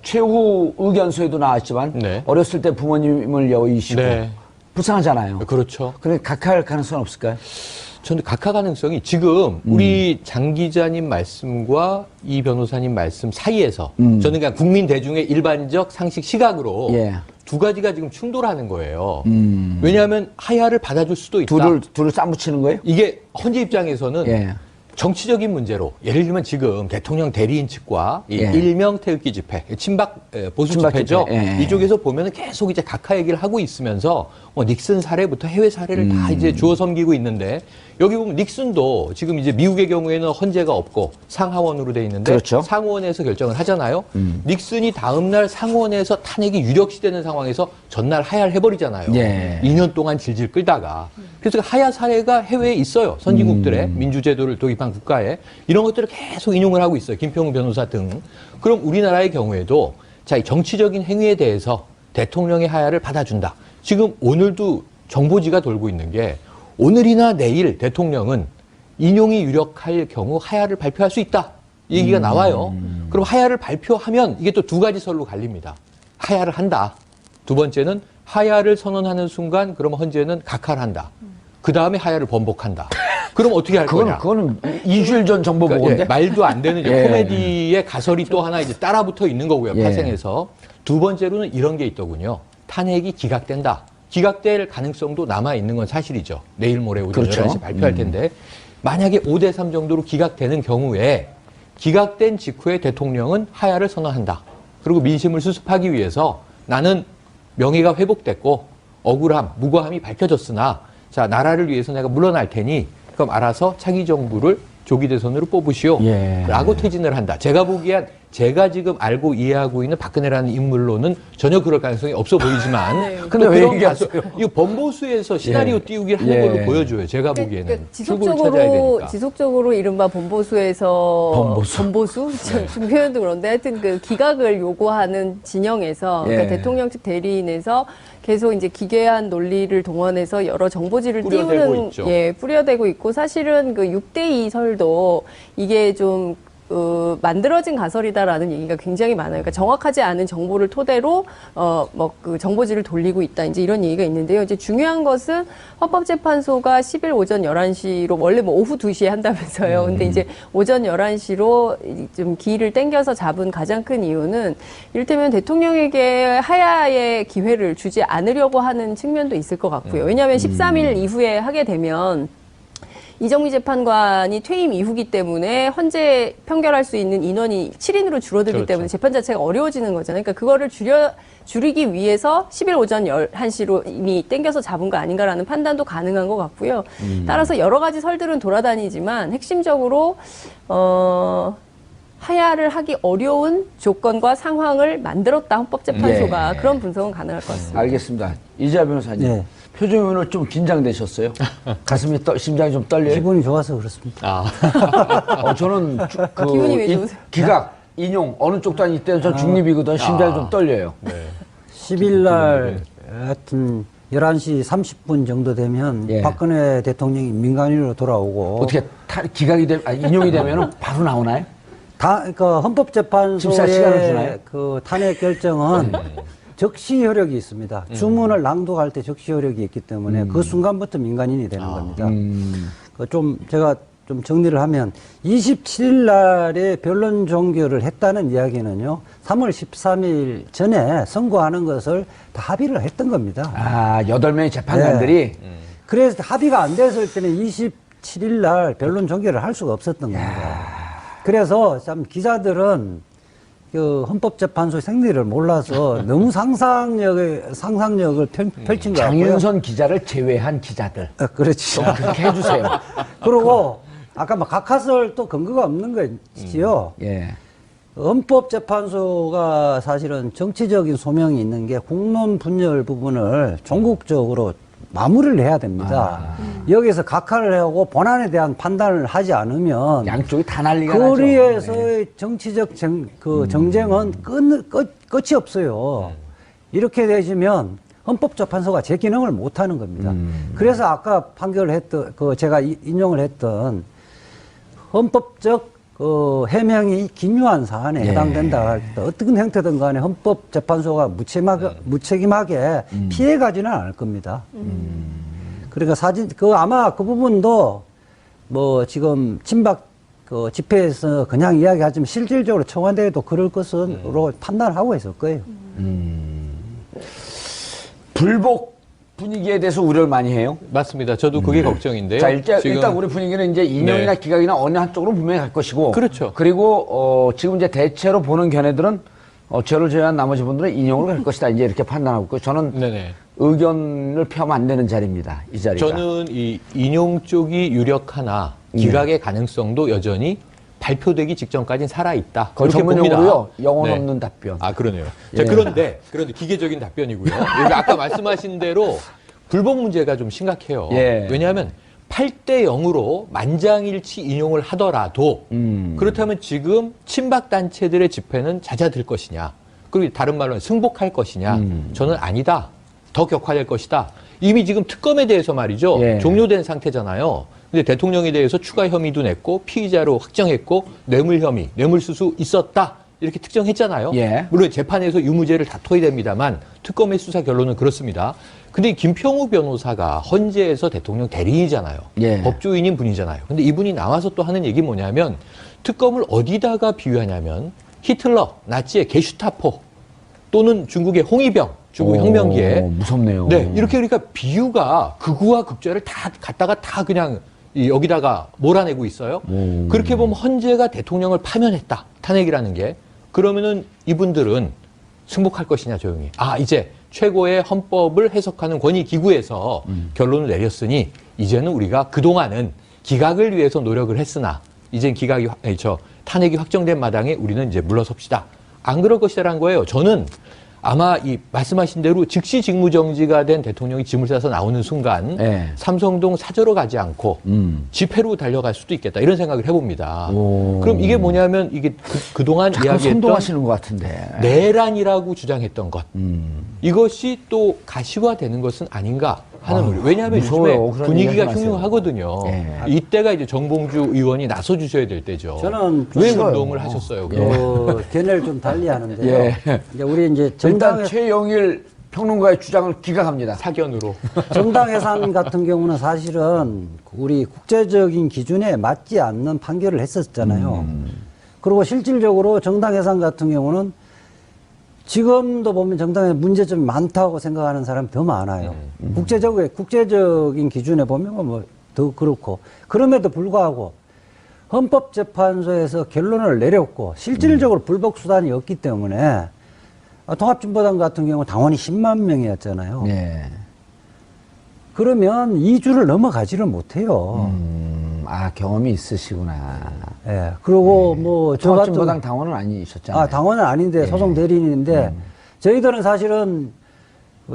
최후 의견서에도 나왔지만 네. 어렸을 때 부모님을 여의시고 네. 불쌍하잖아요. 그렇죠. 그래 각하할 가능성은 없을까요? 저는 각하 가능성이 지금 우리 장 기자님 말씀과 이 변호사님 말씀 사이에서 저는 그냥 국민 대중의 일반적 상식 시각으로 예. 두 가지가 지금 충돌하는 거예요. 왜냐하면 하야를 받아줄 수도 있다. 둘을 싸붙이는 거예요? 이게 헌재 입장에서는 예. 정치적인 문제로 예를 들면 지금 대통령 대리인 측과 이 예. 일명 태극기 집회, 친박 보수 친박 집회죠. 집회. 예. 이쪽에서 보면은 계속 이제 각하 얘기를 하고 있으면서 닉슨 사례부터 해외 사례를 다 이제 주워 섬기고 있는데 여기 보면 닉슨도 지금 이제 미국의 경우에는 헌재가 없고 상하원으로 돼 있는데 그렇죠. 상원에서 결정을 하잖아요. 닉슨이 다음날 상원에서 탄핵이 유력시되는 상황에서 전날 하야를 해버리잖아요. 예. 2년 동안 질질 끌다가. 그래서 하야 사례가 해외에 있어요. 선진국들의 민주제도를 도입한 국가에. 이런 것들을 계속 인용을 하고 있어요. 김평우 변호사 등. 그럼 우리나라의 경우에도 자, 이 정치적인 행위에 대해서 대통령의 하야를 받아준다. 지금 오늘도 정보지가 돌고 있는 게 오늘이나 내일 대통령은 인용이 유력할 경우 하야를 발표할 수 있다. 이 얘기가 나와요. 그럼 하야를 발표하면 이게 또 두 가지 설로 갈립니다. 하야를 한다. 두 번째는 하야를 선언하는 순간 그러면 헌재는 각하를 한다. 그 다음에 하야를 번복한다. 그럼 어떻게 할 거냐? 그거는 2주일 전 정보 그러니까, 보고인데. 예, 말도 안 되는 이제 예. 코미디의 가설이 또 하나 이제 따라붙어 있는 거고요. 예. 파생해서. 두 번째로는 이런 게 있더군요. 탄핵이 기각된다. 기각될 가능성도 남아 있는 건 사실이죠. 내일 모레 오전 그렇죠. 11시 발표할 텐데 만약에 5대3 정도로 기각되는 경우에 기각된 직후에 대통령은 하야를 선언한다. 그리고 민심을 수습하기 위해서 나는 명예가 회복됐고 억울함, 무고함이 밝혀졌으나 자, 나라를 위해서 내가 물러날 테니 그럼 알아서 차기 정부를 조기 대선으로 뽑으시오. 예. 라고 퇴진을 한다. 제가 보기엔 제가 지금 알고 이해하고 있는 박근혜라는 인물로는 전혀 그럴 가능성이 없어 보이지만 네. 근데 왜 얘기하세요? 이거 범보수에서 시나리오 예. 띄우기를 하는 예. 걸로 보여줘요. 제가 보기에는. 그러니까 출구를 찾아야 되니까. 지속적으로 이른바 범보수에서 범보수? 좀 표현도 그런데 하여튼 그 기각을 요구하는 진영에서 예. 그러니까 대통령 측 대리인에서 계속 이제 기괴한 논리를 동원해서 여러 정보지를 뿌려대고 띄우는 있죠. 예, 뿌려대고 있고 사실은 그 6대2 설도 이게 좀 만들어진 가설이다라는 얘기가 굉장히 많아요. 그러니까 정확하지 않은 정보를 토대로 그 정보지를 돌리고 있다. 이제 이런 얘기가 있는데요. 이제 중요한 것은 헌법재판소가 10일 오전 11시로 원래 뭐 오후 2시에 한다면서요. 근데 이제 오전 11시로 좀 기일을 땡겨서 잡은 가장 큰 이유는 이를테면 대통령에게 하야의 기회를 주지 않으려고 하는 측면도 있을 것 같고요. 왜냐하면 13일 이후에 하게 되면 이정미 재판관이 퇴임 이후기 때문에 헌재 판결할 수 있는 인원이 7인으로 줄어들기 그렇죠. 때문에 재판 자체가 어려워지는 거잖아요. 그러니까 그거를 줄이기 위해서 10일 오전 11시로 이미 땡겨서 잡은 거 아닌가라는 판단도 가능한 것 같고요. 따라서 여러 가지 설들은 돌아다니지만 핵심적으로 하야를 하기 어려운 조건과 상황을 만들었다. 헌법재판소가 예. 그런 분석은 가능할 것 같습니다. 알겠습니다. 이재하 변호사님. 네. 표정이 오늘 좀 긴장되셨어요? 가슴이 심장이 좀 떨려요? 기분이 좋아서 그렇습니다. 아. 저는 기분이 왜 좋으세요? 기각, 인용 어느 쪽도 아닐 때는 전 중립이거든. 심장이 좀 떨려요. 네. 10일 날 하여튼 11시 30분 정도 되면 예. 박근혜 대통령이 민간인으로 돌아오고 어떻게 기각이 인용이 되면 바로 나오나요? 그러니까 집사 시간을 주나요? 헌법재판소의 그 탄핵 결정은 적시 효력이 있습니다. 주문을 낭독할 때 적시 효력이 있기 때문에 그 순간부터 민간인이 되는 겁니다. 제가 좀 정리를 하면 27일 날에 변론 종결을 했다는 이야기는요. 3월 13일 전에 선고하는 것을 다 합의를 했던 겁니다. 아, 8명의 재판관들이 그래서 합의가 안 됐을 때는 27일 날 변론 종결을 할 수가 없었던 겁니다. 그래서 참 기자들은 그 헌법재판소 생리를 몰라서 너무 상상력을 펼친 것 같고요. 장윤선 기자를 제외한 기자들. 그렇죠. 그렇게 해주세요. 그리고 아까 막 각하설 또 근거가 없는 거지요. 예. 헌법재판소가 사실은 정치적인 소명이 있는 게 국론 분열 부분을 종국적으로 마무리를 해야 됩니다. 여기서 각하를 하고 본안에 대한 판단을 하지 않으면 양쪽이 다 난리가 나죠. 거리에서의 정치적 정쟁은 끝이 없어요. 이렇게 되시면 헌법재판소가 제 기능을 못 하는 겁니다. 그래서 아까 판결을 제가 인용을 했던 헌법적 그 해명이 기묘한 사안에 해당된다 할 때 어떤 형태든 간에 헌법재판소가 무책임하게 피해가지는 않을 겁니다. 그러니까 아마 그 부분도 뭐 지금 친박 그 집회에서 그냥 이야기하지만 실질적으로 청와대에도 그럴 것으로 판단하고 있을 거예요. 불복 분위기에 대해서 우려를 많이 해요. 맞습니다. 저도 그게 걱정인데요. 자, 지금 일단 우리 분위기는 이제 인용이나 네. 기각이나 어느 한쪽으로 분명히 갈 것이고. 그렇죠. 그리고, 지금 이제 대체로 보는 견해들은, 저를 제외한 나머지 분들은 인용을 갈 것이다. 이제 이렇게 판단하고 있고. 저는 네네. 의견을 펴면 안 되는 자리입니다. 이 자리가. 저는 이 인용 쪽이 유력하나 기각의 가능성도 여전히 발표되기 직전까지는 살아있다. 그건 그렇게 전문용어로요. 봅니다. 영혼 네. 없는 답변. 아, 그러네요. 예. 자, 그런데 기계적인 답변이고요. 여기 아까 말씀하신 대로 불복 문제가 좀 심각해요. 예. 왜냐하면 8대 0으로 만장일치 인용을 하더라도 그렇다면 지금 친박 단체들의 집회는 잦아들 것이냐. 그리고 다른 말로는 승복할 것이냐. 저는 아니다. 더 격화될 것이다. 이미 지금 특검에 대해서 말이죠. 예. 종료된 상태잖아요. 근데 대통령에 대해서 추가 혐의도 냈고 피의자로 확정했고 뇌물 혐의, 뇌물수수 있었다. 이렇게 특정했잖아요. 예. 물론 재판에서 유무죄를 다퉈야 됩니다만 특검의 수사 결론은 그렇습니다. 근데 김평우 변호사가 헌재에서 대통령 대리인이잖아요. 예. 법조인인 분이잖아요. 근데 이분이 나와서 또 하는 얘기 뭐냐면 특검을 어디다가 비유하냐면 히틀러, 나치의 게슈타포 또는 중국의 홍위병, 중국 혁명기에 무섭네요. 네, 이렇게 그러니까 비유가 극우와 극좌를 다 갖다가 다 그냥 여기다가 몰아내고 있어요. 그렇게 보면 헌재가 대통령을 파면했다. 탄핵이라는 게. 그러면은 이분들은 승복할 것이냐 조용히. 아, 이제 최고의 헌법을 해석하는 권위기구에서 결론을 내렸으니 이제는 우리가 그동안은 기각을 위해서 노력을 했으나 이젠 탄핵이 확정된 마당에 우리는 이제 물러섭시다. 안 그럴 것이라는 거예요. 저는 아마 이 말씀하신 대로 즉시 직무정지가 된 대통령이 짐을 싸서 나오는 순간 네. 삼성동 사저로 가지 않고 집회로 달려갈 수도 있겠다 이런 생각을 해봅니다. 오. 그럼 이게 뭐냐면 이게 그동안 잠깐 이야기했던 선동하시는 것 같은데. 내란이라고 주장했던 것 이것이 또 가시화되는 것은 아닌가 하는 우려. 왜냐하면 무서워요. 요즘에 그런 분위기가 얘기 하지 마세요. 흉흉하거든요. 예. 이때가 이제 정봉주 의원이 나서 주셔야 될 때죠. 저는 왜 싫어요. 운동을 하셨어요? 그럼? 그 견해를 좀 달리 하는데요. 예. 이제 우리 이제 일단 정당 최영일 평론가의 주장을 기각합니다. 사견으로. 정당 해산 같은 경우는 사실은 우리 국제적인 기준에 맞지 않는 판결을 했었잖아요. 그리고 실질적으로 정당 해산 같은 경우는 지금도 보면 정당에 문제점이 많다고 생각하는 사람이 더 많아요. 국제적인 기준에 보면 뭐 더 그렇고 그럼에도 불구하고 헌법재판소에서 결론을 내렸고 실질적으로 불복 수단이 없기 때문에 통합진보당 같은 경우 당원이 10만 명이었잖아요. 네. 그러면 2주를 넘어가지를 못해요. 아, 경험이 있으시구나. 예. 그리고 뭐 저 같은 통합진보당 당원은 아니셨잖아요. 아, 당원은 아닌데 소송 대리인인데 저희들은 사실은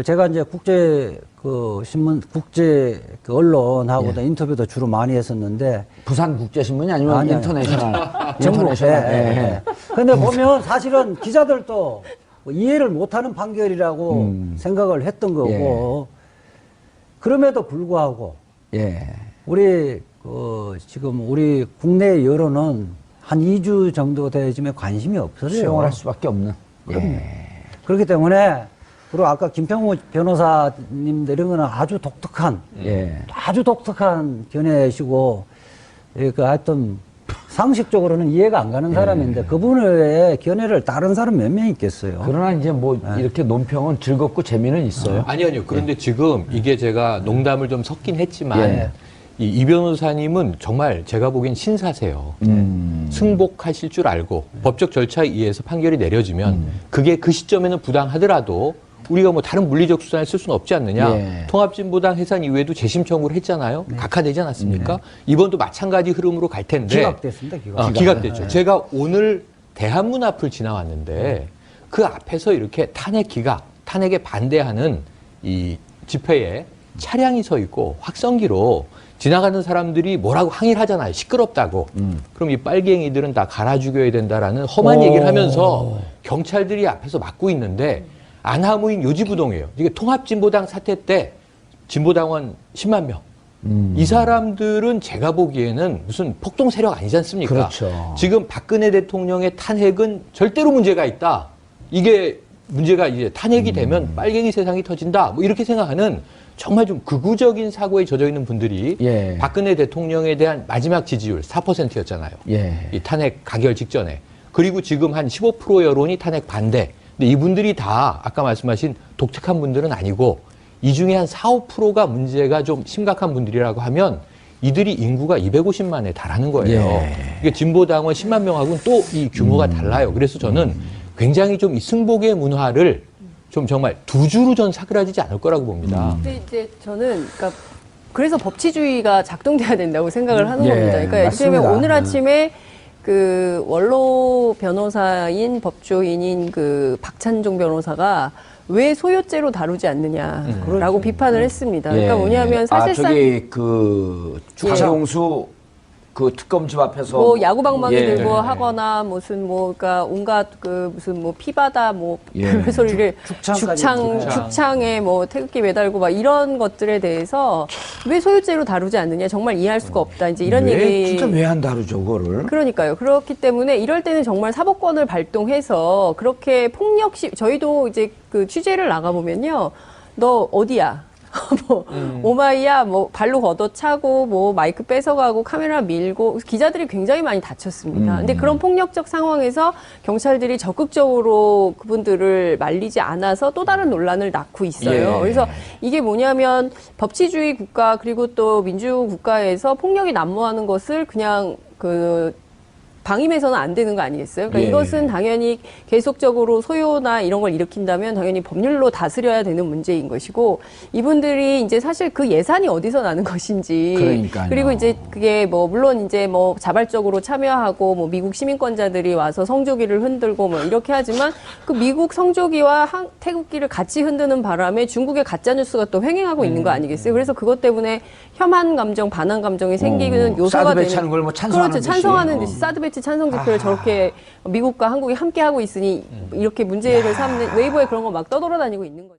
제가 이제 국제 그 신문 국제 그 언론하고도 인터뷰도 주로 많이 했었는데 부산국제신문이 아니면 아니, 인터내셔널. 전국 인터내셔널. 예, 예. 근데 보면 사실은 기자들도 뭐 이해를 못하는 판결이라고 생각을 했던 거고 그럼에도 불구하고 예. 우리 지금 우리 국내 여론은 한 2주 정도 되지만 관심이 없어요. 수용을 할 수밖에 없는. 그렇기 때문에 그리고 아까 김평우 변호사님들 이런 거는 아주 독특한 견해시고 그 하여튼 상식적으로는 이해가 안 가는 사람인데 그분의 견해를 다른 사람 몇 명 있겠어요. 그러나 이제 뭐 이렇게 논평은 즐겁고 재미는 있어요. 아니요. 그런데 지금 이게 제가 농담을 좀 섞긴 했지만 예. 이 변호사님은 정말 제가 보기엔 신사세요. 승복하실 줄 알고 법적 절차에 의해서 판결이 내려지면 그게 그 시점에는 부당하더라도 우리가 뭐 다른 물리적 수단을 쓸 수는 없지 않느냐. 예. 통합진보당 해산 이후에도 재심 청구를 했잖아요. 각하되지 않았습니까? 이번도 마찬가지 흐름으로 갈 텐데. 기각됐습니다. 기각됐죠. 제가 오늘 대한문 앞을 지나왔는데 그 앞에서 이렇게 탄핵에 반대하는 이 집회에 차량이 서 있고 확성기로 지나가는 사람들이 뭐라고 항의를 하잖아요. 시끄럽다고. 그럼 이 빨갱이들은 다 갈아 죽여야 된다라는 험한 얘기를 하면서 경찰들이 앞에서 막고 있는데 안하무인 요지부동이에요. 이게 통합진보당 사태 때 진보당원 10만 명, 이 사람들은 제가 보기에는 무슨 폭동 세력 아니지 않습니까? 그렇죠. 지금 박근혜 대통령의 탄핵은 절대로 문제가 있다. 이게 문제가 이제 탄핵이 되면 빨갱이 세상이 터진다. 뭐 이렇게 생각하는 정말 좀 극우적인 사고에 젖어 있는 분들이 예. 박근혜 대통령에 대한 마지막 지지율 4%였잖아요. 예. 이 탄핵 가결 직전에. 그리고 지금 한 15% 여론이 탄핵 반대. 근데 이분들이 다 아까 말씀하신 독특한 분들은 아니고 이 중에 한 4, 5%가 문제가 좀 심각한 분들이라고 하면 이들이 인구가 250만에 달하는 거예요. 예. 이게 진보당원 10만 명하고는 또 이 규모가 달라요. 그래서 저는 굉장히 좀 이 승복의 문화를 좀 정말 두 주로 전 사그라지지 않을 거라고 봅니다. 근데 이제 저는 그러니까 그래서 법치주의가 작동돼야 된다고 생각을 하는 예, 겁니다. 그러니까 맞습니다. 예를 들면 오늘 아침에 그 원로 변호사인 법조인인 그 박찬종 변호사가 왜 소요죄로 다루지 않느냐라고 비판을 했습니다. 그러니까 뭐냐면 사실상 저기 그 주창용수 그 특검집 앞에서 뭐 야구방망이 예. 들고 하거나 무슨 뭐 그러니까 온갖 그 무슨 뭐 피바다 뭐 예. 별 소리를 죽창까지 죽창에 뭐 태극기 매달고 막 이런 것들에 대해서 왜 소유죄로 다루지 않느냐 정말 이해할 수가 없다. 이제 이런 얘기. 진짜 왜 안 다루죠, 그거를? 그러니까요. 그렇기 때문에 이럴 때는 정말 사법권을 발동해서 그렇게 폭력시 저희도 이제 그 취재를 나가 보면요. 너 어디야? 뭐 오마이야 뭐 발로 걷어차고 뭐 마이크 뺏어가고 카메라 밀고 기자들이 굉장히 많이 다쳤습니다. 근데 그런 폭력적 상황에서 경찰들이 적극적으로 그분들을 말리지 않아서 또 다른 논란을 낳고 있어요. 예. 그래서 이게 뭐냐면 법치주의 국가 그리고 또 민주 국가에서 폭력이 난무하는 것을 그냥 그 방임해서는 안 되는 거 아니겠어요? 그러니까 예. 이것은 당연히 계속적으로 소요나 이런 걸 일으킨다면 당연히 법률로 다스려야 되는 문제인 것이고 이분들이 이제 사실 그 예산이 어디서 나는 것인지 그러니까요. 그리고 이제 그게 뭐 물론 이제 뭐 자발적으로 참여하고 뭐 미국 시민권자들이 와서 성조기를 흔들고 뭐 이렇게 하지만 그 미국 성조기와 태극기를 같이 흔드는 바람에 중국의 가짜 뉴스가 또 횡행하고 있는 거 아니겠어요? 그래서 그것 때문에 혐한 감정, 반한 감정이 생기는 요소가 사드 되는 배치하는 걸 뭐 찬성하는 그렇죠. 듯이. 찬성하는 듯이 사드 배치 찬성 집회를 저렇게 미국과 한국이 함께 하고 있으니 이렇게 문제를 삼는 웨이보에 그런 거 막 떠돌아다니고 있는 거죠.